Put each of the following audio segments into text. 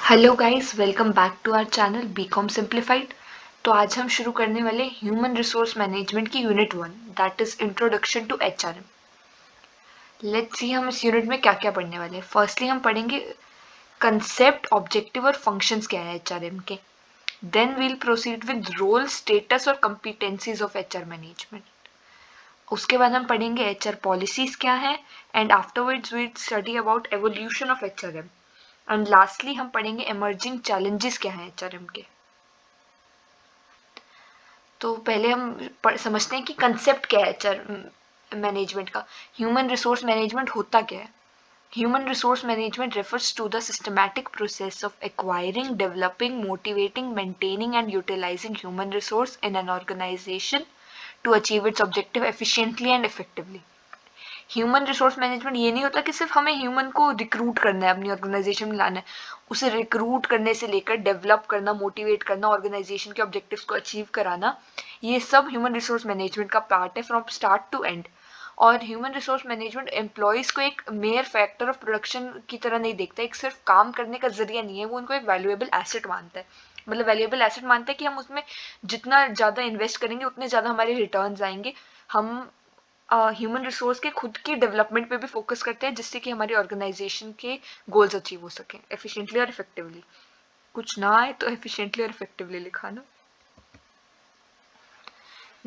Hello guys, welcome back to our channel BCom simplified. तो आज हम शुरू करने वाले ह्यूमन रिसोर्स मैनेजमेंट की unit 1, that is introduction to HRM. Let's see हम इस यूनिट में क्या क्या पढ़ने वाले हैं। फर्स्टली हम पढ़ेंगे कंसेप्ट, ऑब्जेक्टिव और फंक्शंस क्या है एचआरएम के। Then we'll proceed with role, status और कंपिटेंसीज ऑफ एचआर मैनेजमेंट। उसके बाद हम पढ़ेंगे एचआर पॉलिसीज क्या है, and afterwards we study about evolution of HRM. And lastly हम पढ़ेंगे इमर्जिंग चैलेंजेस क्या हैं एचआरएम के। तो पहले हम समझते हैं कि कंसेप्ट क्या है एचआर मैनेजमेंट का। ह्यूमन रिसोर्स मैनेजमेंट होता क्या है? Human resource management refers to the systematic process of acquiring, developing, motivating, maintaining and utilizing human resource in an organization to achieve its objective efficiently and effectively. Human resource management ये नहीं होता कि सिर्फ हमें human को recruit करना है, अपनी ऑर्गेनाइजेशन में लाना है। उसे रिक्रूट करने से लेकर डेवलप करना, मोटिवेट करना, ऑर्गेनाइजेशन के ऑब्जेक्टिव्स को अचीव कराना, ये सब ह्यूमन रिसोर्स मैनेजमेंट का पार्ट है फ्रॉम स्टार्ट टू एंड। और ह्यूमन रिसोर्स मैनेजमेंट एम्प्लॉयज को एक मेयर फैक्टर ऑफ प्रोडक्शन की तरह नहीं देखता, एक सिर्फ काम करने का जरिया नहीं है, वो उनको एक वैल्यूएबल एसेट मानता है। मतलब वैल्यूएबल एसेट मानता है कि हम उसमें जितना ज़्यादा इन्वेस्ट करेंगे उतने ज़्यादा हमारे रिटर्न्स आएंगे। हम ह्यूमन रिसोर्स के खुद की डेवलपमेंट पे भी फोकस करते हैं, जिससे कि हमारी ऑर्गेनाइजेशन के गोल्स अचीव हो सकें एफिशिएंटली और इफेक्टिवली। कुछ ना आए तो एफिशिएंटली और इफेक्टिवली लिखा ना।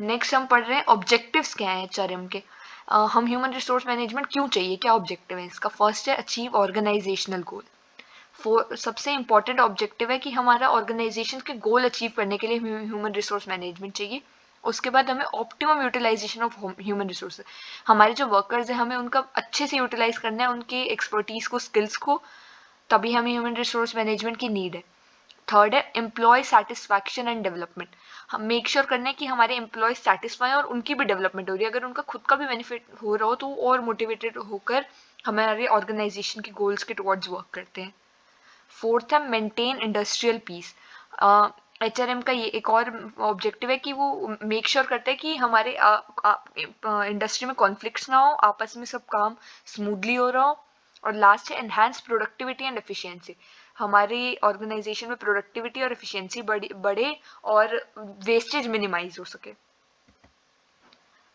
नेक्स्ट हम पढ़ रहे हैं ऑब्जेक्टिव्स क्या हैं एचआरएम के। हम ह्यूमन रिसोर्स मैनेजमेंट क्यों चाहिए, क्या ऑब्जेक्टिव है इसका? फर्स्ट है अचीव ऑर्गेनाइजेशनल गोल। सबसे इंपॉर्टेंट ऑब्जेक्टिव है कि हमारा ऑर्गेनाइजेशन के गोल अचीव करने के लिए ह्यूमन रिसोर्स मैनेजमेंट चाहिए। उसके बाद हमें optimum utilisation of human resource, हमारे जो वर्कर्स हैं हमें उनका अच्छे से यूटिलाइज करना है, उनकी एक्सपर्टीज को, स्किल्स को, तभी हमें ह्यूमन रिसोर्स मैनेजमेंट की नीड है। थर्ड है एम्प्लॉय सेटिस्फैक्शन एंड डेवलपमेंट। हम मेक श्योर करना है कि हमारे एम्प्लॉय सेटिस्फाई और उनकी भी डेवलपमेंट हो रही है। अगर उनका खुद का भी बेनिफिट हो रहा हो तो और मोटिवेटेड होकर हमारे ऑर्गेनाइजेशन के गोल्स के टुवर्ड्स वर्क करते हैं। फोर्थ है मेंटेन इंडस्ट्रियल पीस। एचआरएम का ये एक और ऑब्जेक्टिव है कि वो मेक श्योर करते हैं कि हमारे इंडस्ट्री में कॉन्फ्लिक्ट्स ना हो, आपस में सब काम स्मूथली हो रहा हो। और लास्ट है एनहांस प्रोडक्टिविटी एंड एफिशिएंसी। हमारी ऑर्गेनाइजेशन में प्रोडक्टिविटी और एफिशिएंसी बढ़े और वेस्टेज मिनिमाइज हो सके।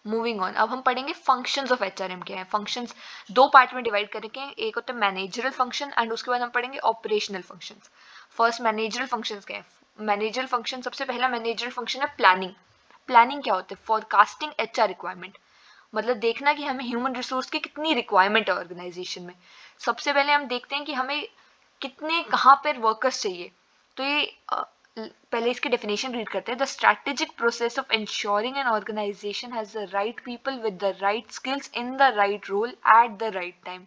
मूविंग ऑन, अब हम पढ़ेंगे फंक्शंस ऑफ एचआरएम क्या है। फंक्शंस दो पार्ट में डिवाइड करेंगे, एक होता है मैनेजरल फंक्शन एंड उसके बाद हम पढ़ेंगे operational functions. First managerial functions क्या है। मैनेजरल फंक्शन, सबसे पहला मैनेजरल फंक्शन है प्लानिंग। प्लानिंग क्या होता है? फॉरकास्टिंग एचआर रिक्वायरमेंट, मतलब देखना कि हमें ह्यूमन रिसोर्स की कितनी रिक्वायरमेंट है ऑर्गेनाइजेशन में। सबसे पहले हम देखते हैं कि हमें कितने कहाँ पर वर्कर्स चाहिए। तो ये पहले इसकी डेफिनेशन रीड करते हैं। The strategic process of ensuring an organization has the right people with the right skills in the right role at the right time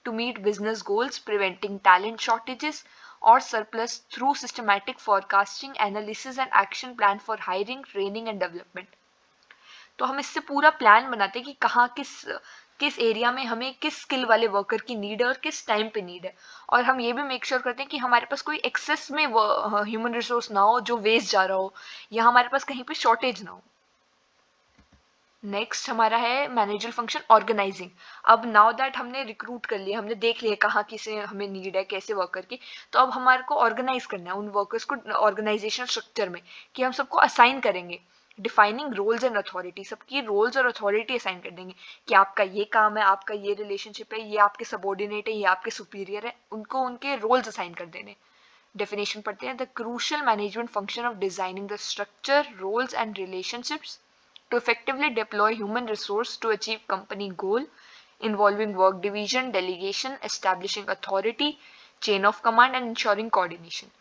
to meet business goals, preventing talent shortages or surplus through systematic forecasting, analysis and action plan for hiring, training and development। तो हम इससे पूरा plan बनाते हैं कि कहाँ किस area में हमें किस स्किल वाले वर्कर की नीड है और किस टाइम पे नीड है। और हम ये भी मेक श्योर करते हैं कि हमारे पास कोई एक्सेस में ह्यूमन रिसोर्स ना हो जो वेस्ट जा रहा हो, या हमारे पास कहीं पे शॉर्टेज ना हो। नेक्स्ट हमारा है मैनेजर फंक्शन ऑर्गेनाइजिंग। अब नाउ दैट हमने रिक्रूट कर लिया, हमने देख लिया कहाँ किसे हमें नीड है, कैसे वर्कर की, तो अब हमारे को ऑर्गेनाइज करना है उन वर्कर्स को ऑर्गेनाइजेशन स्ट्रक्चर में, कि हम सबको असाइन करेंगे। डिफाइनिंग रोल्स एंड अथॉरिटी, सबकी रोल्स और अथॉरिटी असाइन कर देंगे कि आपका ये काम है, आपका ये रिलेशनशिप है, ये आपके सबॉर्डिनेट है, ये आपके सुपीरियर है, उनको उनके रोल्स असाइन कर देने। डेफिनेशन पढ़ते हैं। The crucial management function of designing the structure, roles and relationships to effectively deploy human resource to achieve company goal involving work division, delegation, establishing authority, chain of command and ensuring coordination।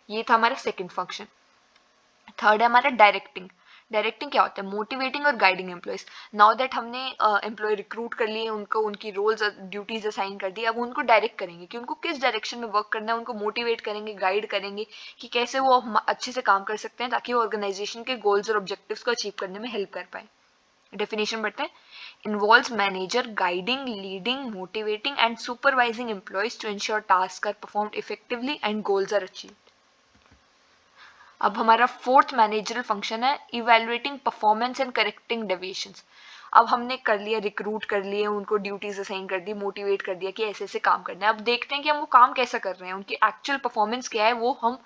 ये था हमारा second function. Third है हमारा directing. Directing क्या होता है? Motivating और guiding employees. Now that हमने एम्प्लॉय रिक्रूट कर लिए, उनको उनकी रोल्स ड्यूटीज असाइन कर दी, अब उनको डायरेक्ट करेंगे कि उनको किस डायरेक्शन में वर्क करना है, उनको मोटिवेट करेंगे, गाइड करेंगे कि कैसे वो अच्छे से काम कर सकते हैं ताकि वो ऑर्गेनाइजेशन के गोल्स और ऑब्जेक्टिव्स को अचीव करने में हेल्प कर पाए। डेफिनेशन बढ़ते हैं। Involves manager guiding, leading, motivating and supervising employees to ensure task are performed effectively and goals are achieved. अब हमारा फोर्थ मैनेजरल फंक्शन है evaluating performance and correcting deviations. अब हमने कर लिया, रिक्रूट कर लिए, उनको ड्यूटीज असाइन कर दी, मोटिवेट कर दिया कि ऐसे ऐसे काम करना है। अब देखते हैं कि हम वो काम कैसा कर रहे हैं, उनकी एक्चुअल परफॉर्मेंस क्या है, वो हम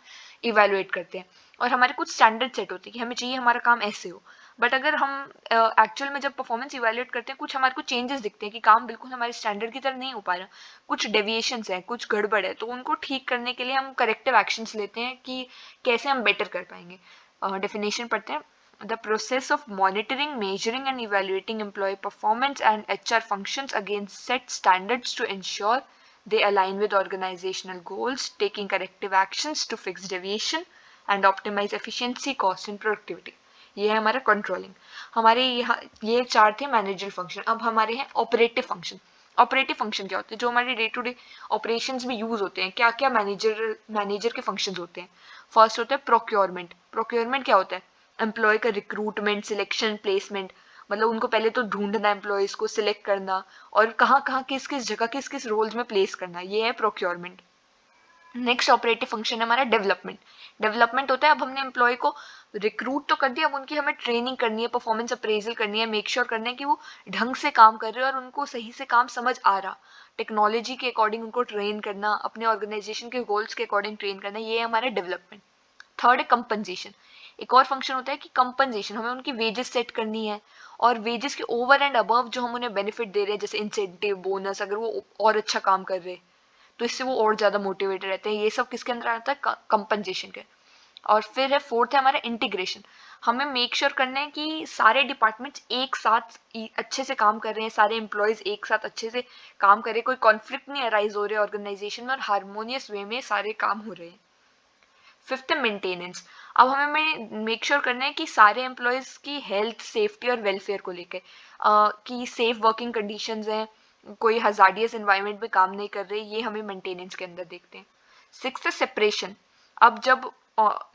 इवेलुएट करते हैं। और हमारे कुछ स्टैंडर्ड सेट होते हैं कि हमें चाहिए हमारा काम ऐसे हो। बट अगर हम एक्चुअल में जब परफॉर्मेंस इवेलुएट करते हैं, कुछ हमारे को चेंजेस दिखते हैं कि काम बिल्कुल हमारे स्टैंडर्ड की तरह नहीं हो पा रहा, कुछ डेविएशंस हैं, कुछ गड़बड़ है, तो उनको ठीक करने के लिए हम करेक्टिव एक्शंस लेते हैं कि कैसे हम बेटर कर पाएंगे। डेफिनेशन पढ़ते हैं। The process of monitoring, measuring and evaluating employee performance and HR functions against set standards to ensure they align with organizational goals, taking corrective actions to fix deviation and optimize efficiency, cost and productivity. ये है हमारा controlling. हमारे यहाँ ये चार थे manager function. अब हमारे हैं ऑपरेटिव फंक्शन। ऑपरेटिव फंक्शन क्या होते हैं, जो हमारे डे टू डे ऑपरेशंस में यूज होते हैं, क्या क्या मैनेजर के फंक्शंस होते हैं। फर्स्ट होता है प्रोक्योरमेंट। प्रोक्योरमेंट क्या होता है, एम्प्लॉय का रिक्रूटमेंट, सिलेक्शन, प्लेसमेंट, मतलब उनको पहले तो ढूंढना, एम्प्लॉयज को सिलेक्ट करना और कहाँ कहाँ किस किस जगह किस किस रोल्स में प्लेस करना, ये है प्रोक्योरमेंट। नेक्स्ट ऑपरेटिव फंक्शन है हमारा डेवलपमेंट। डेवलपमेंट होता है अब हमने एम्प्लॉय को रिक्रूट तो कर दिया, अब उनकी हमें ट्रेनिंग करनी है, परफॉर्मेंस अप्रेजल करनी है, मेक श्योर करना है कि वो ढंग से काम कर रहे हैं और उनको सही से काम समझ आ रहा। टेक्नोलॉजी के अकॉर्डिंग उनको ट्रेन करना, अपने ऑर्गेनाइजेशन के गोल्स के अकॉर्डिंग ट्रेन करना, ये है हमारा डेवलपमेंट। थर्ड है कंपनसेशन। एक और फंक्शन होता है कि कंपनसेशन, हमें उनकी वेजेस सेट करनी है और वेजेस के ओवर एंड अबव जो हम उन्हें बेनिफिट दे रहे हैं, जैसे इंसेंटिव, बोनस, अगर वो और अच्छा काम कर रहे हैं तो इससे वो और ज्यादा मोटिवेटेड रहते हैं। ये सब किसके अंदर आता है, कंपनसेशन के। और फिर है फोर्थ है हमारा इंटीग्रेशन। हमें मेक श्योर करना है कि सारे डिपार्टमेंट्स एक साथ अच्छे से काम कर रहे हैं, सारे एम्प्लॉयज एक साथ अच्छे से काम कर रहे हैं, कोई कॉन्फ्लिक्ट नहीं अराइज हो रहे ऑर्गेनाइजेशन में और हारमोनियस वे में सारे काम हो रहे हैं। फिफ्थ है मेंटेनेंस। अब हमें मेक श्योर करना है कि सारे एम्प्लॉयज की हेल्थ, सेफ्टी और वेलफेयर को लेकर कि सेफ वर्किंग कंडीशंस हैं, कोई हजार्डियस एनवायरनमेंट में काम नहीं कर रहे, ये हमें मेंटेनेंस के अंदर देखते हैं। सिक्स्थ है सेपरेशन। अब जब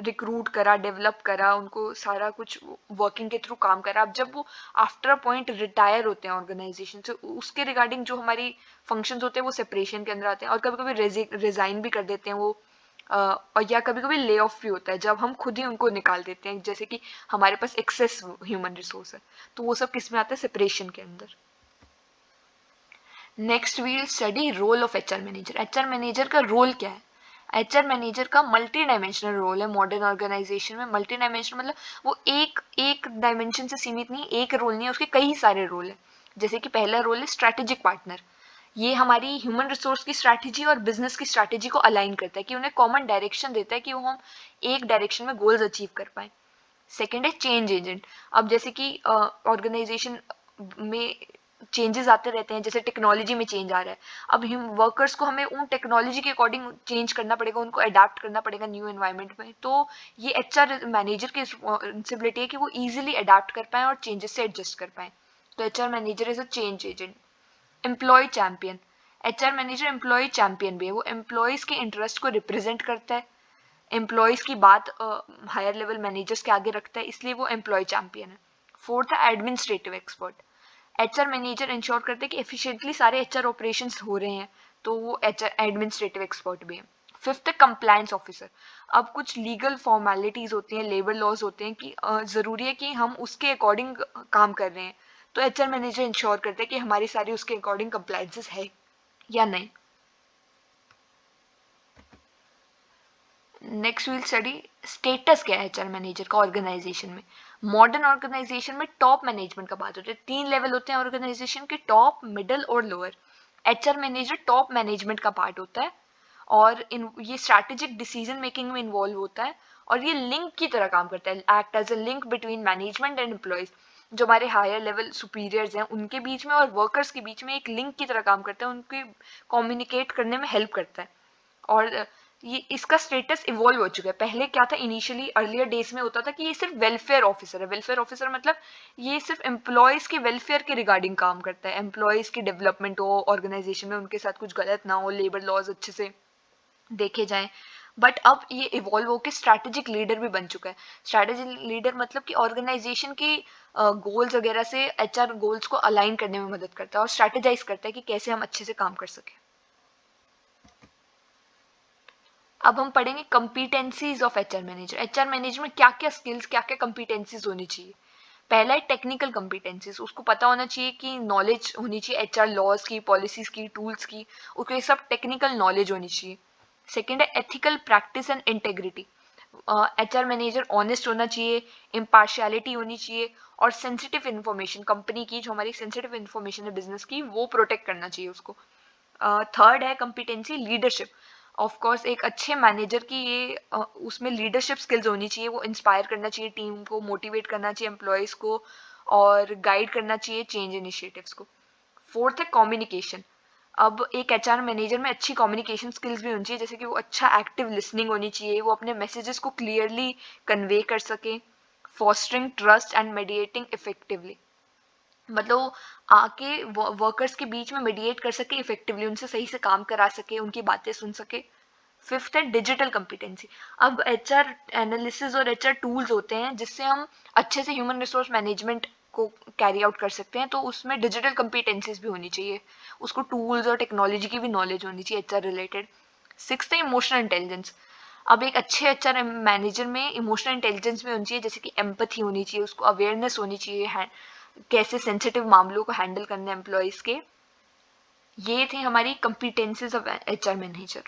रिक्रूट करा, डेवलप करा, उनको सारा कुछ वर्किंग के थ्रू काम करा, अब जब वो आफ्टर अ पॉइंट रिटायर होते हैं ऑर्गेनाइजेशन से, उसके रिगार्डिंग जो हमारी फंक्शंस होते हैं वो सेपरेशन के अंदर आते हैं। और कभी कभी रिजाइन भी कर देते हैं वो, और या कभी कभी ले ऑफ भी होता है जब हम खुद ही उनको निकाल देते हैं, जैसे कि हमारे पास एक्सेस ह्यूमन रिसोर्स है, तो वो सब किस में आता है, सेपरेशन के अंदर। Next we'll study role of HR manager. HR manager का रोल क्या है। एचआर मैनेजर का मल्टी डायमेंशनल रोल है मॉडर्न ऑर्गेनाइजेशन में। मल्टी डायमेंशनल मतलब वो एक एक डायमेंशन से सीमित नहीं, एक रोल नहीं है, उसके कई सारे रोल है। जैसे कि पहला रोल है स्ट्रैटेजिक पार्टनर। ये हमारी ह्यूमन रिसोर्स की स्ट्रैटेजी और बिजनेस की स्ट्रैटेजी को अलाइन करता है, कि उन्हें कॉमन डायरेक्शन देता है कि वो हम एक डायरेक्शन में गोल्स अचीव कर पाए। सेकेंड है चेंज एजेंट। अब जैसे कि ऑर्गेनाइजेशन में चेंजेस आते रहते हैं, जैसे टेक्नोलॉजी में चेंज आ रहा है, अब वर्कर्स को हमें उन टेक्नोलॉजी के अकॉर्डिंग चेंज करना पड़ेगा, उनको अडेप्ट करना पड़ेगा न्यू एनवायरनमेंट में। तो ये एचआर मैनेजर की रिस्पॉन्सिबिलिटी है कि वो इजीली अडेप्ट कर पाए और चेंजेस से एडजस्ट कर पाए। तो HR manager is a change agent. Employee champion. HR manager employee champion भी है, वो एम्प्लॉयज के इंटरेस्ट को रिप्रेजेंट करता है, एम्प्लॉयज की बात हायर लेवल मैनेजर्स के आगे रखता है, इसलिए वो एम्प्लॉय चैंपियन है। फोर्थ है administrative expert. HR manager ensure करते हैं कि एफिशिएंटली सारे एचआर ऑपरेशंस हो रहे हैं, तो वो एचआर एडमिनिस्ट्रेटिव एक्सपर्ट भी है। फिफ्थ है कंप्लायंस ऑफिसर। अब कुछ लीगल फॉर्मेलिटीज होती हैं, लेबर लॉज होते हैं कि जरूरी है कि हम उसके अकॉर्डिंग काम कर रहे हैं, तो एचआर मैनेजर इंश्योर करते हैं कि हमारी सारी उसके अकॉर्डिंग कंप्लायंसेस है या नहीं। नेक्स्ट विल स्टडी स्टेटस क्या है एचआर मैनेजर का ऑर्गेनाइजेशन में। मॉडर्न ऑर्गेनाइजेशन में टॉप मैनेजमेंट का बात होती है, तीन लेवल होते हैं ऑर्गेनाइजेशन के, टॉप, मिडिल और lower. HR manager top management का पार्ट होता है और ये स्ट्रैटेजिक डिसीजन मेकिंग में इन्वॉल्व होता है और ये लिंक की तरह काम करता है, act as a link between management and employees. जो हमारे हायर लेवल सुपीरियर्स हैं उनके बीच में और वर्कर्स के बीच में एक लिंक की तरह काम करता है, उनकी कम्युनिकेट करने में हेल्प करता है। और ये इसका स्टेटस इवॉल्व हो चुका है। पहले क्या था, इनिशियली अर्लियर डेज में होता था कि ये सिर्फ वेलफेयर ऑफिसर है। वेलफेयर ऑफिसर मतलब ये सिर्फ एम्प्लॉयज के वेलफेयर के रिगार्डिंग काम करता है, एम्प्लॉयज की डेवलपमेंट हो ऑर्गेनाइजेशन में, उनके साथ कुछ गलत ना हो, लेबर लॉज अच्छे से देखे जाएं। बट अब ये इवॉल्व होकर स्ट्रैटेजिक लीडर भी बन चुका है। स्ट्रैटेजिक लीडर मतलब कि ऑर्गेनाइजेशन की गोल्स वगैरह से एचआर गोल्स को अलाइन करने में मदद करता है और स्ट्रैटेजाइज करता है कि कैसे हम अच्छे से काम कर सकें। अब हम पढ़ेंगे कंपिटेंसीज of HR manager. HR manager में क्या क्या स्किल्स, क्या क्या कंपिटेंसीज होनी चाहिए। पहला है टेक्निकल कॉम्पिटेंसीज, उसको पता होना चाहिए कि नॉलेज होनी चाहिए एचआर लॉज की, पॉलिसीज की, टूल्स की, उसको ये सब टेक्निकल नॉलेज होनी चाहिए। सेकेंड है ethical practice and integrity, HR manager honest होना चाहिए, इम्पार्शियलिटी होनी चाहिए और सेंसिटिव इन्फॉर्मेशन कंपनी की, जो हमारी सेंसिटिव इन्फॉर्मेशन है बिजनेस की, वो प्रोटेक्ट करना चाहिए उसको। थर्ड है कॉम्पिटेंसी लीडरशिप, ऑफ कोर्स एक अच्छे मैनेजर की ये उसमें लीडरशिप स्किल्स होनी चाहिए, वो इंस्पायर करना चाहिए टीम को, मोटिवेट करना चाहिए एम्प्लॉयज़ को और गाइड करना चाहिए चेंज इनिशिएटिव्स को। फोर्थ है कम्युनिकेशन, अब एक एचआर मैनेजर में अच्छी कम्युनिकेशन स्किल्स भी होनी चाहिए, जैसे कि वो अच्छा एक्टिव लिसनिंग होनी चाहिए, वो अपने मैसेजेस को क्लियरली कन्वे कर सके, fostering trust and mediating effectively, मतलब वो आके वर्कर्स के बीच में मीडिएट कर सके इफेक्टिवली, उनसे सही से काम करा सके, उनकी बातें सुन सके। फिफ्थ है डिजिटल कम्पिटेंसी, अब एचआर एनालिसिस और एचआर टूल्स होते हैं जिससे हम अच्छे से ह्यूमन रिसोर्स मैनेजमेंट को कैरी आउट कर सकते हैं, तो उसमें डिजिटल कम्पिटेंसीज भी होनी चाहिए, उसको टूल्स और टेक्नोलॉजी की भी नॉलेज होनी चाहिए एचआर रिलेटेड। सिक्स्थ है इमोशनल इंटेलिजेंस, अब एक अच्छे एचआर मैनेजर में इमोशनल इंटेलिजेंस भी होनी चाहिए, जैसे कि एम्पथी होनी चाहिए, उसको अवेयरनेस होनी चाहिए कैसे सेंसिटिव मामलों को हैंडल करना है एम्प्लॉयज के। ये थे हमारी competencies of HR manager.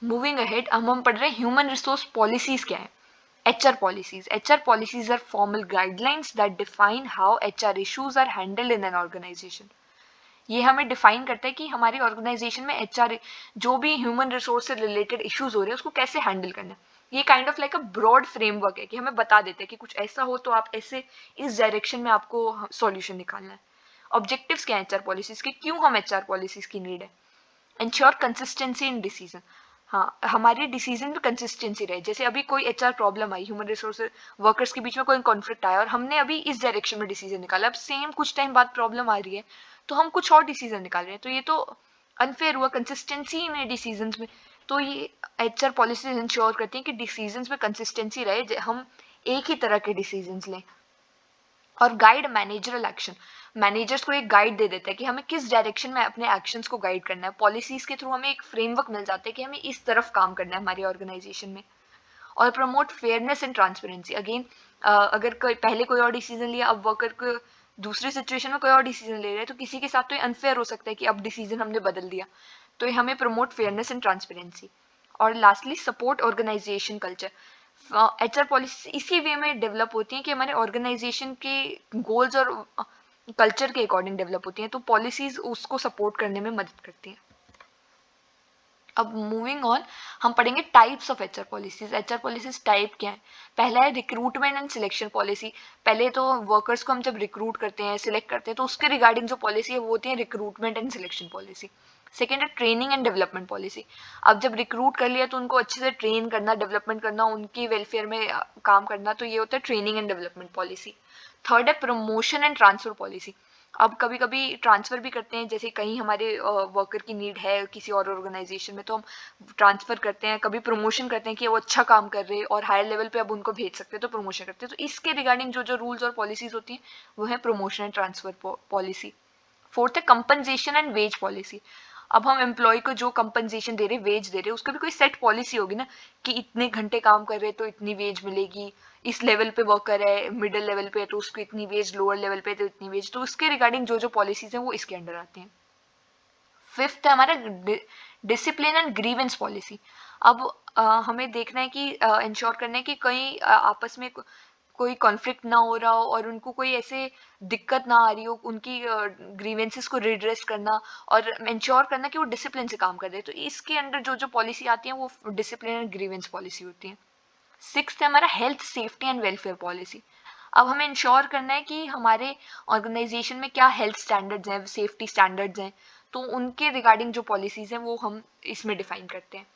Moving ahead हम पढ़ रहे हैं ह्यूमन रिसोर्स पॉलिसीज क्या है। HR policies, HR policies are formal guidelines that define how HR issues are handled in an organisation. ये हमें डिफाइन करता है कि हमारी ऑर्गेनाइजेशन में एचआर जो भी ह्यूमन रिसोर्स से रिलेटेड इश्यूज हो रहे हैं उसको कैसे हैंडल करना है। ये kind of like a broad framework है कि हमें बता देते हैं कि कुछ ऐसा हो तो आप ऐसे इस डायरेक्शन में आपको सॉल्यूशन निकालना है। ऑब्जेक्टिव्स क्या है एचआर पॉलिसीज के, क्यों हम एचआर पॉलिसीज की नीड है। इंश्योर कंसिस्टेंसी इन डिसीजन, हाँ हमारे डिसीजन में कंसिस्टेंसी रहे, जैसे अभी कोई एचआर प्रॉब्लम आई, ह्यूमन रिसोर्स वर्कर्स के बीच में कोई कॉन्फ्लिक्ट आया और हमने अभी इस डायरेक्शन में डिसीजन निकाला, अब सेम कुछ टाइम बाद प्रॉब्लम आ रही है तो हम कुछ और डिसीजन निकाल रहे हैं, तो ये तो अनफेयर हुआ, कंसिस्टेंसी इन डिसीजन में। तो ये एचआर पॉलिसीज इंश्योर करती हैं कि डिसीजन में कंसिस्टेंसी रहे, हम एक ही तरह के डिसीजन लें। और गाइड मैनेजरल एक्शन, मैनेजर्स को एक गाइड दे देता है कि हमें किस डायरेक्शन में अपने एक्शंस को गाइड करना है, पॉलिसीज के थ्रू हमें एक फ्रेमवर्क मिल जाता है कि हमें इस तरफ काम करना है हमारी ऑर्गेनाइजेशन में। और promote fairness and transparency, again अगर कोई पहले कोई और डिसीजन लिया, अब वर्कर को दूसरी सिचुएशन में कोई और डिसीजन ले रहे हैं, तो किसी के साथ तो ये अनफेयर हो सकता है कि अब डिसीजन हमने बदल दिया, तो ये हमें प्रमोट फेयरनेस एंड ट्रांसपेरेंसी। और lastly support organisation culture, HR policy इसी वे में डेवलप होती हैं कि हमारे ऑर्गेनाइजेशन के गोल्स और कल्चर के अकॉर्डिंग डेवलप होती हैं, तो पॉलिसीज उसको सपोर्ट करने में मदद करती हैं। अब मूविंग ऑन हम पढ़ेंगे types of HR policies. HR policies type क्या है। पहला है रिक्रूटमेंट एंड सिलेक्शन पॉलिसी, पहले तो वर्कर्स को हम जब रिक्रूट करते हैं, सिलेक्ट करते हैं, तो उसके रिगार्डिंग जो पॉलिसी है वो होती है recruitment and selection policy. Second है ट्रेनिंग एंड डेवलपमेंट पॉलिसी, अब जब रिक्रूट कर लिया तो उनको अच्छे से ट्रेन करना, डेवलपमेंट करना, उनकी वेलफेयर में काम करना, तो ये होता है training and development policy. Third है प्रमोशन एंड ट्रांसफर पॉलिसी, अब कभी कभी ट्रांसफ़र भी करते हैं, जैसे कहीं हमारे वर्कर की नीड है किसी और ऑर्गेनाइजेशन में, तो हम ट्रांसफ़र करते हैं, कभी प्रमोशन करते हैं कि वो अच्छा काम कर रहे हैं और हायर लेवल पे अब उनको भेज सकते हैं तो प्रमोशन करते हैं, तो इसके रिगार्डिंग जो जो रूल्स और पॉलिसीज होती हैं वो है promotion and transfer policy. Fourth है कंपनसेशन एंड वेज पॉलिसी, अब हम एम्प्लॉय को जो कंपनसेशन दे रहे, वेज दे रहे, उसका भी कोई सेट पॉलिसी होगी ना कि इतने घंटे काम कर रहे तो इतनी वेज मिलेगी, इस लेवल पे वर्कर है, मिडिल लेवल पे है तो उसको इतनी वेज, लोअर लेवल पे तो इतनी वेज, तो उसके रिगार्डिंग जो जो पॉलिसीज हैं वो इसके अंडर आती हैं। फिफ्थ है हमारा डिसिप्लिन एंड ग्रीवेंस पॉलिसी, अब हमें देखना है कि इंश्योर करना है कि कहीं आपस में कोई कॉन्फ्लिक्ट ना हो रहा हो और उनको कोई ऐसे दिक्कत ना आ रही हो, उनकी ग्रीवेंसेस को रिड्रेस करना और इंश्योर करना कि वो डिसिप्लिन से काम कर रहे हैं, तो इसके अंडर जो जो पॉलिसी आती है वो डिसिप्लिन एंड ग्रीवेंस पॉलिसी होती है। सिक्स्थ है हमारा health safety and welfare policy, अब हमें इंश्योर करना है कि हमारे ऑर्गेनाइजेशन में क्या हेल्थ स्टैंडर्ड्स हैं, सेफ्टी स्टैंडर्ड्स हैं, तो उनके रिगार्डिंग जो पॉलिसीज हैं वो हम इसमें डिफाइन करते हैं।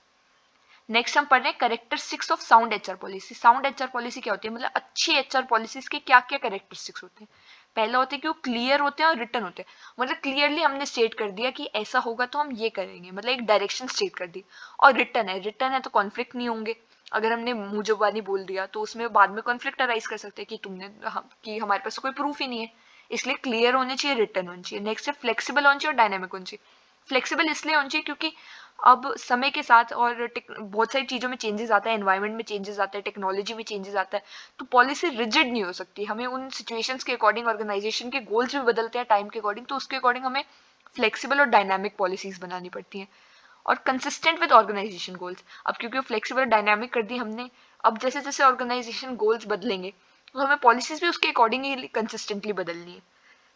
नेक्स्ट हम पढ़ रहे हैं characteristics of sound HR policy. Sound HR policy क्या होती है, मतलब अच्छी एचआर पॉलिसीज के क्या क्या कैरेक्टरिस्टिक्स होते हैं। पहला होता है कि वो क्लियर होते हैं और रिटन होते हैं, मतलब क्लियरली हमने स्टेट कर दिया कि ऐसा होगा तो हम ये करेंगे, मतलब एक डायरेक्शन स्टेट कर दी। और रिटन है, रिटन है तो कॉन्फ्लिक्ट नहीं होंगे, अगर हमने मुंह जुबानी बोल दिया तो उसमें बाद में कॉन्फ्लिक्ट अराइज कर सकते हैं कि कि हमारे पास कोई प्रूफ ही नहीं है, इसलिए क्लियर होने चाहिए, रिटन होनी चाहिए। नेक्स्ट है फ्लेक्सिबल होनी चाहिए और डायनेमिक होनी चाहिए। फ्लेक्सिबल इसलिए होनी चाहिए क्योंकि अब समय के साथ और बहुत सारी चीज़ों में चेंजेस आता है, एनवायरनमेंट में चेंजेस आता है, टेक्नोलॉजी में चेंजेस आता है, तो पॉलिसी रिजिड नहीं हो सकती। हमें उन सिचुएशंस के अकॉर्डिंग, ऑर्गेनाइजेशन के गोल्स भी बदलते हैं टाइम के अकॉर्डिंग, तो उसके अकॉर्डिंग हमें फ्लेक्सिबल और डायनामिक पॉलिसीज बनानी पड़ती हैं और कंसिस्टेंट विद ऑर्गेनाइजेशन गोल्स। अब क्योंकि वो फ्लेक्सिबल और डायनामिक कर दी हमने, अब जैसे जैसे ऑर्गेनाइजेशन गोल्स बदलेंगे तो हमें पॉलिसीज भी उसके अकॉर्डिंग ही कंसिस्टेंटली बदलनी है।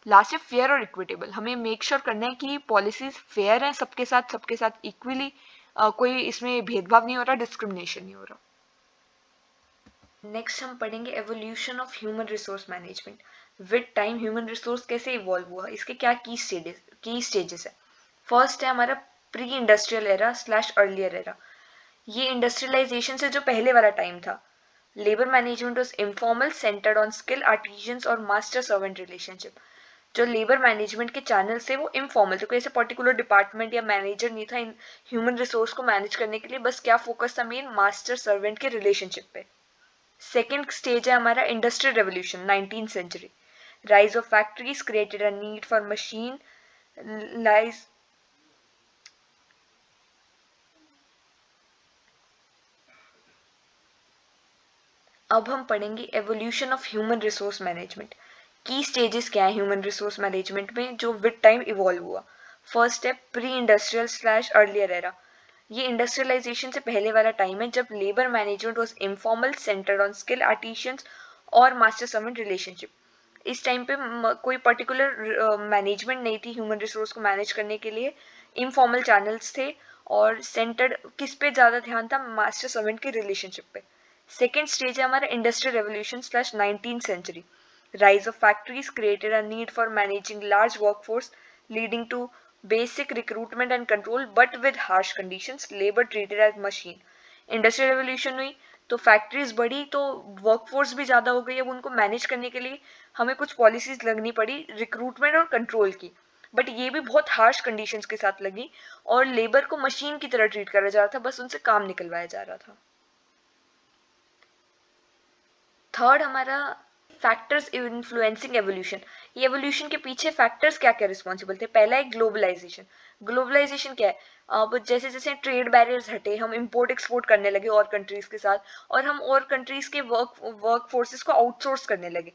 लास्ट है फेयर और इक्विटेबल। हमें मेक श्योर करना है कि पॉलिसीज फेयर हैं, सबके साथ इक्वली, कोई इसमें भेदभाव नहीं हो रहा, डिस्क्रिमिनेशन नहीं हो रहा। नेक्स्ट हम पढ़ेंगे evolution of human resource management. With time human resource कैसे इवॉल्व हुआ, इसके क्या की स्टेजेस है। फर्स्ट है हमारा pre industrial era slash earlier era. ये इंडस्ट्रियलाइजेशन से जो पहले वाला टाइम था, labour management was informal, centred on skill, artisans और मास्टर सर्वेंट रिलेशनशिप। जो लेबर मैनेजमेंट के चैनल थे वो इनफॉर्मल थे, कोई ऐसे पर्टिकुलर डिपार्टमेंट या मैनेजर नहीं था इन ह्यूमन रिसोर्स को मैनेज करने के लिए, बस क्या फोकस था मेन मास्टर सर्वेंट के रिलेशनशिप पे। सेकेंड स्टेज है हमारा industrial revolution 19th century. Rise of factories created a need for machine lies अब हम पढ़ेंगे evolution of human resource management. की स्टेजेस क्या है ह्यूमन रिसोर्स मैनेजमेंट में जो विद टाइम इवॉल्व हुआ। फर्स्ट है pre industrial slash earlier era. ये इंडस्ट्रियलाइजेशन से पहले वाला टाइम है जब labour management was informal, centred on skill, artisans और मास्टर सर्वेंट रिलेशनशिप। इस टाइम पे कोई पर्टिकुलर मैनेजमेंट नहीं थी ह्यूमन रिसोर्स को मैनेज करने के लिए, इनफॉर्मल चैनल्स थे और सेंटर्ड किस पे ज़्यादा ध्यान था, मास्टर सर्वेंट के रिलेशनशिप पे। सेकेंड स्टेज है हमारा industrial revolution slash 19th century. Rise of factories created a need for managing large workforce, leading to basic recruitment and control, but with harsh conditions, labor treated as machine. Industrial revolution हुई तो factories बढ़ी तो workforce भी ज़्यादा हो गई। अब उनको मैनेज करने के लिए हमें कुछ पॉलिसीज लगनी पड़ी रिक्रूटमेंट और कंट्रोल की, बट ये भी बहुत हार्श कंडीशंस के साथ लगी और लेबर को मशीन की तरह ट्रीट करा जा रहा था, बस उनसे काम निकलवाया जा रहा था। थर्ड हमारा फैक्टर्स इन्फ्लुएंसिंग एवोल्यूशन। ये एवोल्यूशन के पीछे फैक्टर्स क्या क्या रिस्पॉन्सिबल थे। पहला है ग्लोबलाइजेशन। ग्लोबलाइजेशन क्या है, अब जैसे जैसे ट्रेड बैरियर्स हटे, हम इंपोर्ट एक्सपोर्ट करने लगे और कंट्रीज के साथ, और हम और कंट्रीज के वर्क फोर्सेस को आउटसोर्स करने लगे,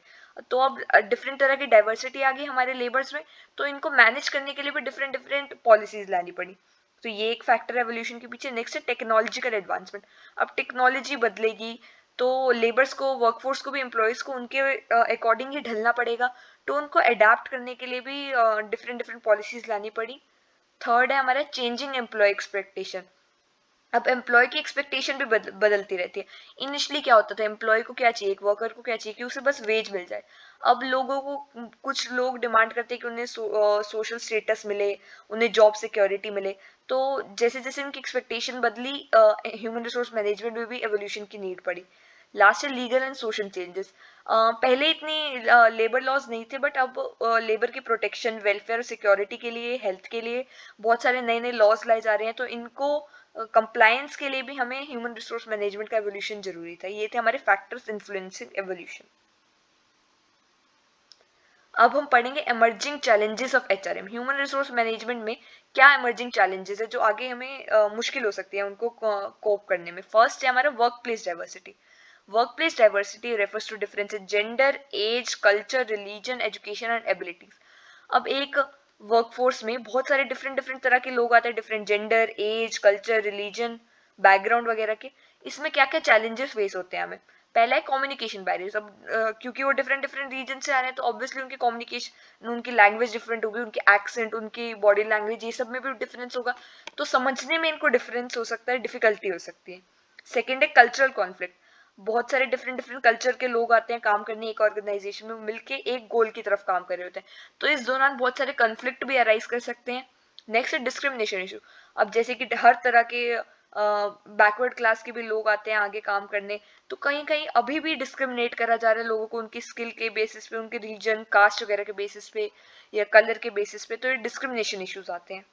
तो अब डिफरेंट तरह की डाइवर्सिटी आ गई हमारे लेबर्स में, तो इनको मैनेज करने के लिए भी डिफरेंट डिफरेंट पॉलिसीज लानी पड़ी। तो ये एक फैक्टर एवोल्यूशन के पीछे। नेक्स्ट है टेक्नोलॉजिकल एडवांसमेंट। अब टेक्नोलॉजी बदलेगी तो लेबर्स को, वर्कफोर्स को भी, एम्प्लॉयज़ को उनके अकॉर्डिंग ही ढलना पड़ेगा, तो उनको अडेप्ट करने के लिए भी डिफरेंट डिफरेंट पॉलिसीज लानी पड़ी। थर्ड है हमारा चेंजिंग एम्प्लॉय एक्सपेक्टेशन। अब एम्प्लॉय की एक्सपेक्टेशन भी बदलती रहती है। इनिशियली क्या होता था, एम्प्लॉय को क्या चाहिए, एक वर्कर को क्या चाहिए कि उसे बस वेज मिल जाए। अब लोगों को, कुछ लोग डिमांड करते हैं कि उन्हें सोशल स्टेटस मिले, उन्हें जॉब सिक्योरिटी मिले। तो जैसे जैसे उनकी एक्सपेक्टेशन बदली, ह्यूमन रिसोर्स मैनेजमेंट में भी एवोल्यूशन की नीड पड़ी। लास्ट है लीगल एंड सोशल चेंजेस। पहले इतनी लेबर लॉज नहीं थे, बट अब लेबर की प्रोटेक्शन, वेलफेयर, सिक्योरिटी के लिए, हेल्थ के लिए बहुत सारे नए नए लॉज लाए जा रहे हैं, तो इनको कंप्लायंस के लिए भी हमें ह्यूमन रिसोर्स मैनेजमेंट का एवोल्यूशन जरूरी था। ये थे हमारे फैक्टर्स इन्फ्लुएंसिंग एवोल्यूशन। अब हम पढ़ेंगे emerging challenges of HRM. Human resource management में क्या इमर्जिंग चैलेंजेस है जो आगे हमें मुश्किल हो सकती है उनको कोप करने में। फर्स्ट है हमारा work place diversity. Work place diversity refers to difference in gender, age, culture, religion, education and abilities. अब एक वर्कफोर्स में बहुत सारे डिफरेंट डिफरेंट तरह के लोग आते हैं, different gender, age, culture, religion, background वगैरह के। इसमें क्या क्या चैलेंजेस फेस होते हैं हमें। पहला है कम्युनिकेशन बैरियर्स। अब क्योंकि वो डिफरेंट डिफरेंट रीजन से आ रहे हैं, तो ऑब्वियसली उनकी कम्युनिकेशन, उनकी लैंग्वेज डिफरेंट होगी, उनकी एक्सेंट, उनकी बॉडी लैंग्वेज, ये सब में भी डिफरेंस होगा, तो समझने में इनको डिफरेंस हो सकता है, डिफिकल्टी हो सकती है। सेकेंड है कल्चरल कॉन्फ्लिक्ट। बहुत सारे डिफरेंट डिफरेंट कल्चर के लोग आते हैं काम करने एक ऑर्गेनाइजेशन में, मिलके एक गोल की तरफ काम कर रहे होते हैं, तो इस दौरान बहुत सारे कन्फ्लिक्ट भी अराइज कर सकते हैं। नेक्स्ट है डिस्क्रिमिनेशन इशू। अब जैसे कि हर तरह के बैकवर्ड क्लास के भी लोग आते हैं आगे काम करने, तो कहीं कहीं अभी भी डिस्क्रिमिनेट करा जा रहा है लोगों को उनकी स्किल के बेसिस पे, उनके रीजन, कास्ट वगैरह के बेसिस पे या कलर के बेसिस पे, तो ये डिस्क्रिमिनेशन इश्यूज आते हैं।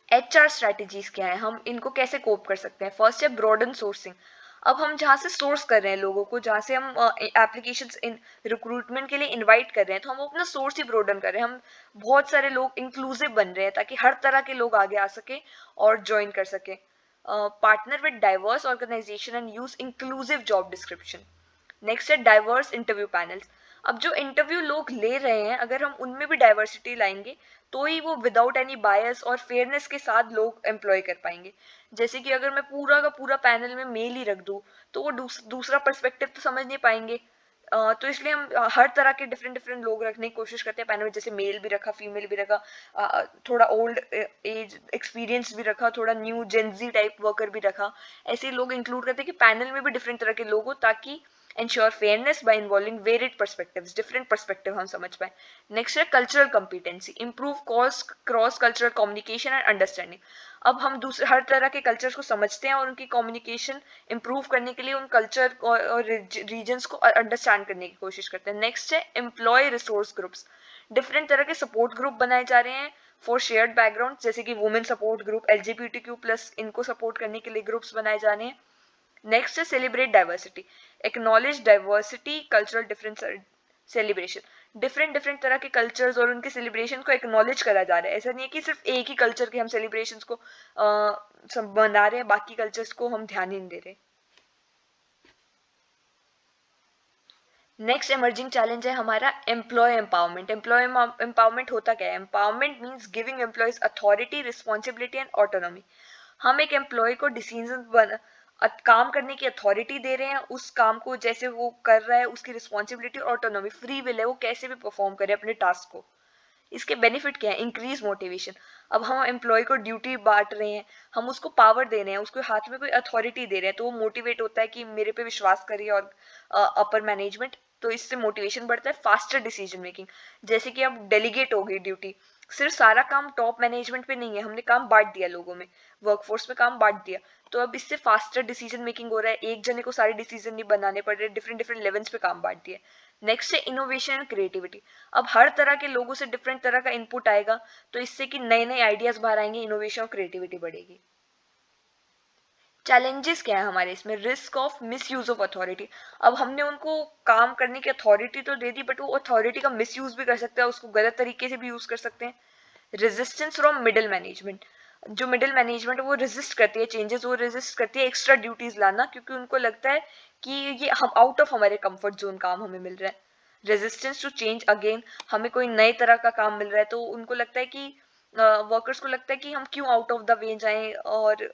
एचआर स्ट्रेटजीज क्या है, हम इनको कैसे कोप कर सकते हैं। फर्स्ट है ब्रॉडन सोर्सिंग। अब हम जहाँ से सोर्स कर रहे हैं लोगों को, जहाँ से हम एप्लीकेशंस इन रिक्रूटमेंट के लिए इनवाइट कर रहे हैं, तो हम अपना सोर्स ही ब्रोडन कर रहे हैं। हम बहुत सारे लोग इंक्लूसिव बन रहे हैं ताकि हर तरह के लोग आगे आ सके और ज्वाइन कर सके। Partner with diverse organisation and use inclusive job description. Next है डाइवर्स इंटरव्यू पैनल्स। अब जो इंटरव्यू लोग ले रहे हैं, अगर हम उनमें भी डाइवर्सिटी लाएंगे तो ही वो विदाउट एनी बायस और फेयरनेस के साथ लोग एम्प्लॉय कर पाएंगे। जैसे कि अगर मैं पूरा का पूरा पैनल में मेल ही रख दूँ तो वो दूसरा पर्सपेक्टिव तो समझ नहीं पाएंगे। तो इसलिए हम हर तरह के डिफरेंट डिफरेंट लोग रखने की कोशिश करते हैं पैनल में, जैसे मेल भी रखा, फीमेल भी रखा, थोड़ा ओल्ड एज एक्सपीरियंस भी रखा, थोड़ा न्यू जेंजी टाइप वर्कर भी रखा। ऐसे लोग इंक्लूड करते हैं कि पैनल में भी डिफरेंट तरह के लोग हो, ताकि ensure fairness by involving varied perspectives, different perspective हम समझ पाए। नेक्स्ट है cultural competency, improve cross cultural communication and understanding। अब हम दूसरे हर तरह के कल्चर्स को समझते हैं और उनकी कम्युनिकेशन इंप्रूव करने के लिए उन कल्चर और रीजन्स को अंडरस्टैंड करने की कोशिश करते हैं। नेक्स्ट है एम्प्लॉय रिसोर्स ग्रुप्स। डिफरेंट तरह के सपोर्ट ग्रुप बनाए जा रहे हैं फॉर शेयर्ड बैकग्राउंड, जैसे कि वुमेन सपोर्ट ग्रुप, LGBTQ+ इनको सपोर्ट करने के लिए ग्रुप्स बनाए जा रहे हैं। नेक्स्ट है celebrate diversity, acknowledge diversity cultural difference celebration. Different different तरह के कल्चर्स और उनके सेलिब्रेशन को एक्नॉलेज करा जा रहा है। ऐसा नहीं है कि सिर्फ एक ही कल्चर के हम सेलिब्रेशंस को मना रहे हैं, बाकी कल्चर्स को हम ध्यान ही नहीं दे रहे। नेक्स्ट इमर्जिंग चैलेंज है हमारा एम्प्लॉय एम्पावरमेंट। एम्प्लॉय एम्पावरमेंट होता क्या है? Empowerment means giving employees authority, responsibility and autonomy. हम एक एम्प्लॉय को डिसीजन काम करने की अथॉरिटी दे रहे हैं, उस काम को जैसे वो कर रहा है उसकी रिस्पॉन्सिबिलिटी और ऑटोनॉमी, फ्री विल है, वो कैसे भी परफॉर्म करे अपने टास्क को। इसके बेनिफिट क्या है? Increase motivation. अब हम एम्प्लॉय को ड्यूटी बांट रहे हैं, हम उसको पावर दे रहे हैं, उसको हाथ में कोई अथॉरिटी दे रहे हैं, तो वो मोटिवेट होता है कि मेरे पे विश्वास करिए और अपर मैनेजमेंट, तो इससे मोटिवेशन बढ़ता है। फास्टर डिसीजन मेकिंग, जैसे कि अब डेलीगेट हो गई ड्यूटी, सिर्फ सारा काम टॉप मैनेजमेंट पे नहीं है, हमने काम बांट दिया, लोगों में वर्कफोर्स में काम बांट दिया, तो अब इससे फास्टर डिसीजन मेकिंग हो रहा है। एक जने को सारे डिसीजन नहीं बनाने पड़ रहे, डिफरेंट डिफरेंट लेवल्स पे काम बांट दिया। नेक्स्ट है इनोवेशन एंड क्रिएटिविटी। अब हर तरह के लोगों से डिफरेंट तरह का इनपुट आएगा, तो इससे कि नए नए आइडियाज बाहर आएंगे, इनोवेशन और क्रिएटिविटी बढ़ेगी। चैलेंजेस क्या है हमारे इसमें? Risk of miss use of authority. अब हमने उनको काम करने की अथॉरिटी तो दे दी, बट वो अथॉरिटी का मिस यूज भी कर सकते हैं, उसको गलत तरीके से भी यूज कर सकते हैं। रेजिस्टेंस फ्रॉम मिडिल मैनेजमेंट, जो मिडिल मैनेजमेंट वो रेजिस्ट करती है चेंजेस, वो रेजिस्ट करती है एक्स्ट्रा ड्यूटीज लाना, क्योंकि उनको लगता है कि ये हम आउट ऑफ हमारे कंफर्ट जोन काम हमें मिल रहा है। रेजिस्टेंस टू चेंज, अगेन हमें कोई नए तरह का काम मिल रहा है तो उनको लगता है कि वर्कर्स को लगता है कि हम क्यों आउट ऑफ द वे जाएं और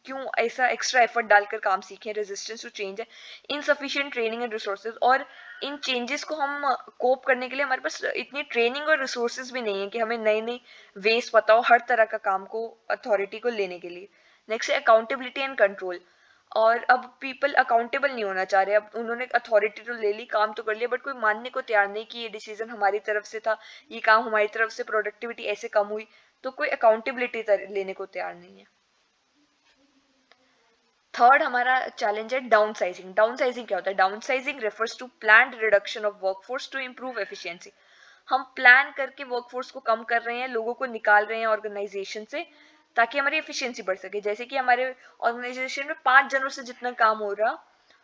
क्यों ऐसा एक्स्ट्रा एफर्ट डालकर काम सीखें। रेजिस्टेंस टू चेंज है। इनसफिशिएंट ट्रेनिंग एंड रिसोर्सेज, और इन चेंजेस को हम कोप करने के लिए हमारे पास इतनी ट्रेनिंग और रिसोर्सेज भी नहीं है कि हमें नए नए वेज पता हो हर तरह का काम को अथॉरिटी को लेने के लिए। नेक्स्ट है अकाउंटेबिलिटी एंड कंट्रोल, और अब पीपल अकाउंटेबल नहीं होना चाह रहे। अब उन्होंने अथॉरिटी तो ले ली, काम तो कर लिया, बट कोई मानने को तैयार नहीं कि ये डिसीजन हमारी तरफ से था, ये काम हमारी तरफ से, प्रोडक्टिविटी ऐसे कम हुई, तो कोई अकाउंटेबिलिटी लेने को तैयार नहीं है। थर्ड हमारा चैलेंज है डाउन साइजिंग। डाउन साइजिंग क्या होता है? Downsizing refers to planned reduction of workforce to improve efficiency. हम प्लान करके वर्कफोर्स को कम कर रहे हैं, लोगों को निकाल रहे हैं ऑर्गेनाइजेशन से, ताकि हमारी एफिशिएंसी बढ़ सके। जैसे कि हमारे ऑर्गेनाइजेशन में 5 जनों से जितना काम हो रहा,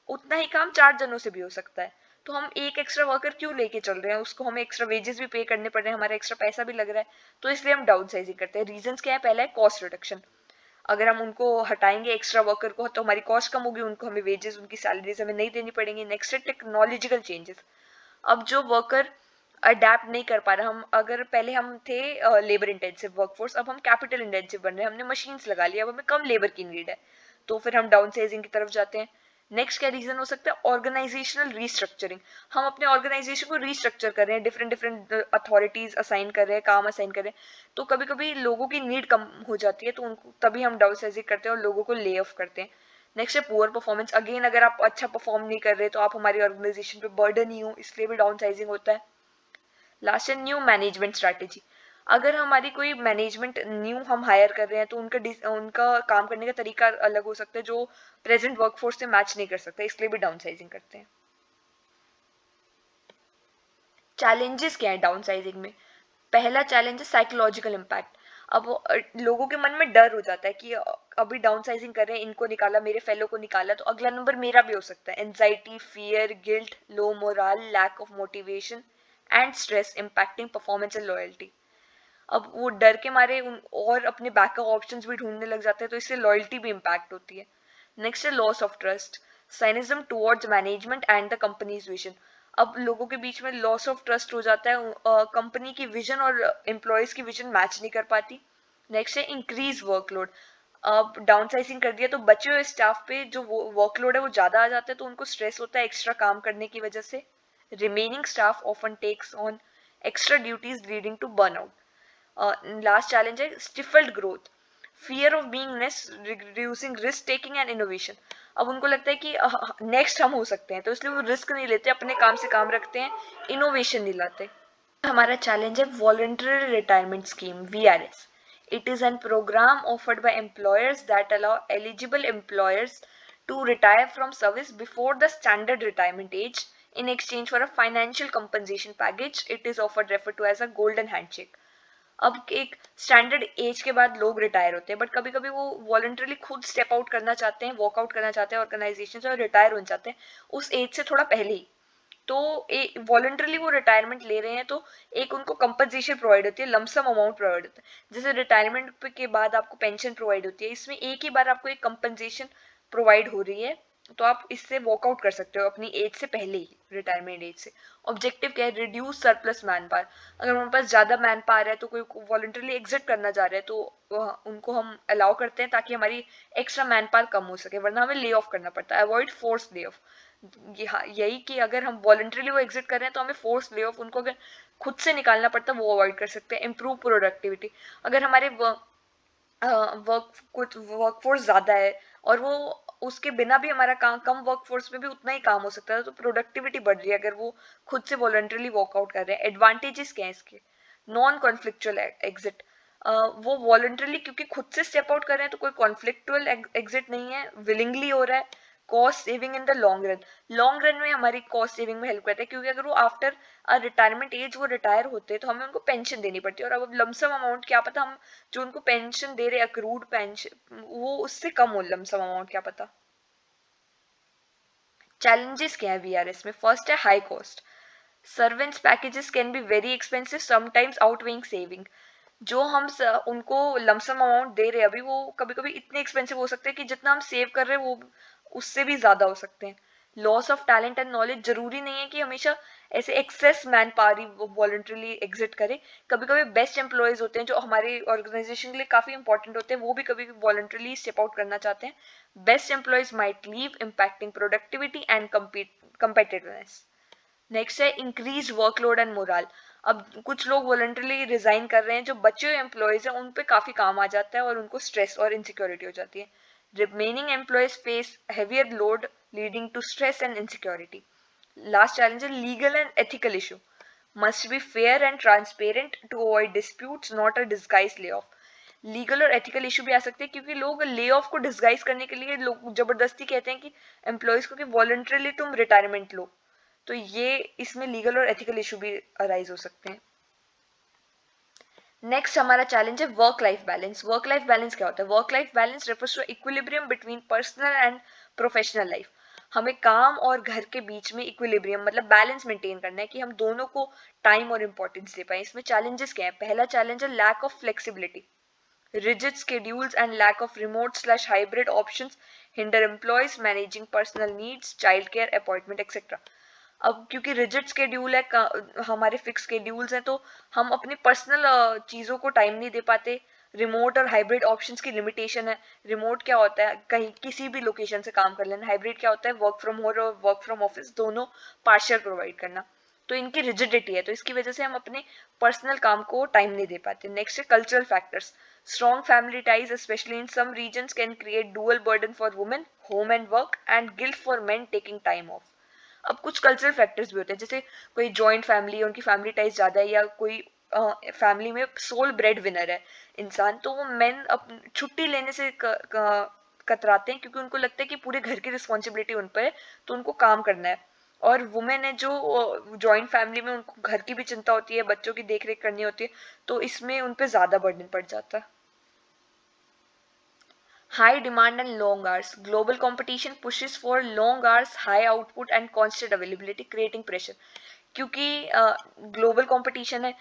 उतना ही काम 4 जनों से भी हो सकता है। तो हम एक एक्स्ट्रा वर्कर क्यों लेके चल रहे हैं? उसको हमें एक्स्ट्रा वेजेस भी पे करने पड़ रहे हैं, हमारा एक्स्ट्रा पैसा भी लग रहा है, तो इसलिए हम डाउन साइजिंग करते हैं। रीजंस क्या है? पहला है कॉस्ट रिडक्शन। अगर हम उनको हटाएंगे एक्स्ट्रा वर्कर को, तो हमारी कॉस्ट कम होगी, उनको हमें वेजेस, उनकी सैलरीज हमें नहीं देनी पड़ेंगी। नेक्स्ट है टेक्नोलॉजिकल चेंजेस। अब जो वर्कर अडेप्ट नहीं कर पा रहा, हम अगर पहले हम थे लेबर इंटेंसिव वर्कफोर्स, अब हम कैपिटल इंटेंसिव बन रहे हैं, हमने मशीन्स लगा लिया, अब हमें कम लेबर की नीड है, तो फिर हम डाउन साइजिंग की तरफ जाते हैं। नेक्स्ट क्या रीजन हो सकता है? Organisational restructuring. हम अपने ऑर्गेनाइजेशन को रीस्ट्रक्चर कर रहे हैं, डिफरेंट डिफरेंट अथॉरिटीज असाइन कर रहे हैं, काम असाइन कर रहे हैं, तो कभी कभी लोगों की नीड कम हो जाती है, तो उनको तभी हम डाउन साइजिंग करते हैं और लोगों को ले ऑफ करते हैं। नेक्स्ट है पुअर परफॉर्मेंस। अगेन अगर आप अच्छा परफॉर्म नहीं कर रहे तो आप हमारी ऑर्गेनाइजेशन पे बर्डन ही हो, इसलिए भी डाउन साइजिंग होता है। लास्ट है न्यू मैनेजमेंट स्ट्रैटेजी। अगर हमारी कोई मैनेजमेंट न्यू हम हायर कर रहे हैं, तो उनका काम करने का तरीका अलग हो सकता है, जो प्रेजेंट वर्कफोर्स से मैच नहीं कर सकता, इसलिए भी डाउन साइजिंग करते हैं। चैलेंजेस क्या है डाउन साइजिंग में? पहला चैलेंज है साइकोलॉजिकल इम्पैक्ट। अब लोगों के मन में डर हो जाता है कि अभी डाउनसाइजिंग कर रहे हैं, इनको निकाला, मेरे फेलो को निकाला, तो अगला नंबर मेरा भी हो सकता है। Anxiety, fear, guilt, low morale, lack of motivation and stress impacting performance and loyalty. अब वो डर के मारे और अपने बैकअप ऑप्शंस भी ढूंढने लग जाते हैं, तो इससे लॉयल्टी भी इम्पैक्ट होती है। नेक्स्ट है loss of trust, cynicism towards management and the company's vision. अब लोगों के बीच में लॉस ऑफ ट्रस्ट हो जाता है, कंपनी की विजन और एम्प्लॉयज की विजन मैच नहीं कर पाती। नेक्स्ट है इंक्रीज वर्कलोड। अब डाउनसाइजिंग कर दिया तो बचे हुए स्टाफ पे जो वर्कलोड है वो ज्यादा आ जाता है, तो उनको स्ट्रेस होता है एक्स्ट्रा काम करने की वजह से। Remaining staff often takes on extra duties leading to burnout. Last challenge है stifled growth, fear of being less, reducing risk taking and innovation. अब उनको लगता है कि नेक्स्ट हम हो सकते हैं, तो इसलिए वो रिस्क नहीं लेते, अपने काम से काम रखते हैं, इनोवेशन नहीं लाते। हमारा चैलेंज है voluntary retirement scheme, VRS. It is a program offered by employers that allow eligible employers to retire from service before the standard retirement age in exchange for a financial compensation package. It is often referred to as a golden handshake. अब एक standard as के बाद लोग retire होते हैं, but कभी कभी वो वॉलंटरली खुद स्टेप आउट करना चाहते हैं, वॉकआउट करना चाहते हैं ऑर्गेनाइजेशन से, और रिटायर होना चाहते हैं उस एज से थोड़ा पहले ही। तो वॉलंटरली वो रिटायरमेंट ले रहे हैं, तो एक उनको कंपनसेशन प्रोवाइड होती है, लमसम अमाउंट प्रोवाइड होता है। जैसे रिटायरमेंट के बाद आपको पेंशन प्रोवाइड होती है, इसमें एक ही बार आपको एक कंपनसेशन प्रोवाइड हो रही है, तो आप इससे वॉकआउट कर सकते हो अपनी एज से पहले ही, रिटायरमेंट एज से। ऑब्जेक्टिव क्या है? Reduce surplus man power. अगर हमारे पास ज्यादा मैन पावर है, तो कोई वॉलंटरली एग्जिट करना चाह रहे हैं, तो उनको हम अलाउ करते हैं ताकि हमारी एक्स्ट्रा मैन पावर कम हो सके, वरना हमें ले ऑफ करना पड़ता है। अवॉइड फोर्स ले ऑफ, यही कि अगर हम वॉलंटरली वो एग्जिट कर रहे हैं तो हमें फोर्स ले ऑफ उनको अगर खुद से निकालना पड़ता है, वो अवॉइड कर सकते हैं। इम्प्रूव प्रोडक्टिविटी, अगर हमारे कुछ वर्कफोर्स ज़्यादा है और वो उसके बिना भी हमारा काम, कम वर्कफोर्स में भी उतना ही काम हो सकता है, तो प्रोडक्टिविटी बढ़ रही है अगर वो खुद से वॉलंटरली वर्कआउट कर रहे हैं। एडवांटेजेस क्या है इसके? नॉन कॉन्फ्लिक्चुअल एग्जिट, वो वॉलंटरली क्योंकि खुद से स्टेप आउट कर रहे हैं, तो कोई कॉन्फ्लिक्चुअल एग्जिट नहीं है, विलिंगली हो रहा है। Cost saving in the long run में हमारी कॉस्ट सेविंग में हेल्प करता है, क्योंकि अगर वो आफ्टर रिटायरमेंट एज वो रिटायर होते हैं, तो हमें उनको पेंशन देनी पड़ती है, और अब लमसम अमाउंट क्या पता हम जो उनको पेंशन दे रहे अक्रूड पेंशन, वो उससे कम हो लमसम अमाउंट, क्या पता। चैलेंजेस क्या है VRS में? फर्स्ट है high cost, servants packages can be very expensive, sometimes outweighing saving. जो हम उनको लमसम अमाउंट दे रहे हैं अभी, वो कभी कभी इतने एक्सपेंसिव हो सकते हैं कि जितना हम सेव कर रहे हैं वो उससे भी ज्यादा हो सकते हैं। Loss of talent and knowledge, जरूरी नहीं है कि हमेशा ऐसे एक्सेस मैन पावर ही वॉलंटरली एग्जिट करे। कभी कभी बेस्ट एम्प्लॉयज होते हैं जो हमारे ऑर्गेनाइजेशन के लिए काफी इंपॉर्टेंट होते हैं, वो भी कभी वॉलंटरली स्टेप आउट करना चाहते हैं। Best employees might leave, impacting productivity and competitiveness. Next है इंक्रीज वर्कलोड एंड मोरल। अब कुछ लोग वॉलंटरली रिजाइन कर रहे हैं, जो बचे हुए एम्प्लॉयज हैं उन पे काफी काम आ जाता है और उनको स्ट्रेस और इनसिक्योरिटी हो जाती है। Remaining employees face heavier load leading to stress and insecurity. Last challenge है legal and ethical issue, must be fair and transparent to avoid disputes, not a disguise lay off. Legal और ethical issue भी आ सकते हैं, क्योंकि लोग lay off को disguise करने के लिए लोग जबरदस्ती कहते हैं कि एम्प्लॉयज को कि वॉलंटरली तुम रिटायरमेंट लो, तो ये इसमें लीगल और एथिकल इशू भी अराइज हो सकते हैं। नेक्स्ट हमारा चैलेंज है work life balance. Work life balance क्या होता है? Work life balance refers to equilibrium between personal and professional life. हमें काम और घर के बीच में इक्विलिब्रियम मतलब बैलेंस मेंटेन करना है, कि हम दोनों को टाइम और इंपॉर्टेंस दे पाए। इसमें चैलेंजेस क्या है? पहला चैलेंज है lack of flexibility, rigid schedules and lack of remote/hybrid options hinder employees managing personal needs, childcare, appointment, etc. अब क्योंकि रिजिड स्केड्यूल है, हमारे फिक्स स्केड्यूल्स हैं, तो हम अपनी पर्सनल चीज़ों को टाइम नहीं दे पाते। रिमोट और हाइब्रिड ऑप्शंस की लिमिटेशन है। रिमोट क्या होता है? कहीं किसी भी लोकेशन से काम कर लेना। हाइब्रिड क्या होता है? वर्क फ्रॉम होम और वर्क फ्रॉम ऑफिस दोनों पार्शियल प्रोवाइड करना। तो इनकी रिजिडिटी है, तो इसकी वजह से हम अपने पर्सनल काम को टाइम नहीं दे पाते। नेक्स्ट है cultural factors, strong family ties especially in some regions can create dual burden for women, home and work, and guilt for men taking time off. अब कुछ कल्चरल फैक्टर्स भी होते हैं, जैसे कोई जॉइंट फैमिली है, उनकी फैमिली टाइज ज्यादा है, या कोई फैमिली में सोल ब्रेड विनर है इंसान, तो वो मेन छुट्टी लेने से कतराते हैं, क्योंकि उनको लगता है कि पूरे घर की रिस्पॉन्सिबिलिटी उन पर है, तो उनको काम करना है। और वुमेन है जो जॉइंट फैमिली में, उनको घर की भी चिंता होती है, बच्चों की देख रेख करनी होती है, तो इसमें उन पे ज्यादा बर्डन पड़ जाता है। High demand and long hours. Global competition pushes for long hours, high output and constant availability, creating pressure. क्योंकि ग्लोबल कंपटीशन है,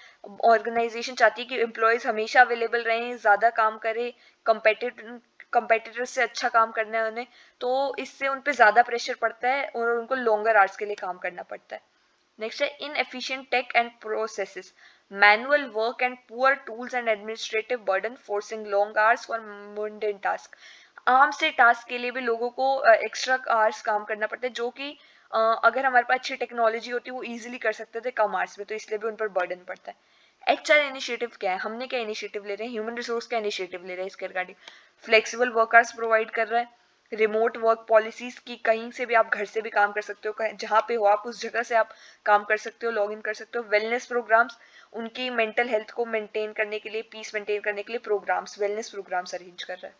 ऑर्गेनाइजेशन चाहती है कि एम्प्लॉयज हमेशा अवेलेबल रहें, ज़्यादा काम करें, कंपेटिटर से अच्छा काम करना है उन्हें, तो इससे उन पे ज़्यादा प्रेशर पड़ता है और उनको लॉन्गर आवर्स के लिए काम करना पड़ता है। नेक्स्ट है inefficient tech and processes, manual work and poor tools and administrative burden forcing long hours for mundane task. आम से टास्क के लिए भी लोगों को एक्स्ट्रा आवर्स काम करना पड़ता है, जो कि अगर हमारे पास अच्छी टेक्नोलॉजी होती वो इजीली कर सकते थे कम आवर्स में, तो इसलिए भी उन पर बर्डन पड़ता है। एचआर इनिशिएटिव क्या है, हमने क्या इनिशिएटिव ले रहे हैं, ह्यूमन रिसोर्स का इनिशिएटिव ले रहे हैं इसके regarding. Flexible work hours provide कर रहा है, रिमोट वर्क पॉलिसीज की, कहीं से भी आप घर से भी काम कर सकते हो, जहाँ पे हो आप उस जगह से आप काम कर सकते हो, लॉग इन कर सकते हो। वेलनेस प्रोग्राम्स, उनकी मेंटल हेल्थ को मेंटेन करने के लिए, पीस मेंटेन करने के लिए प्रोग्राम्स, वेलनेस प्रोग्राम्स अरेंज कर रहा है।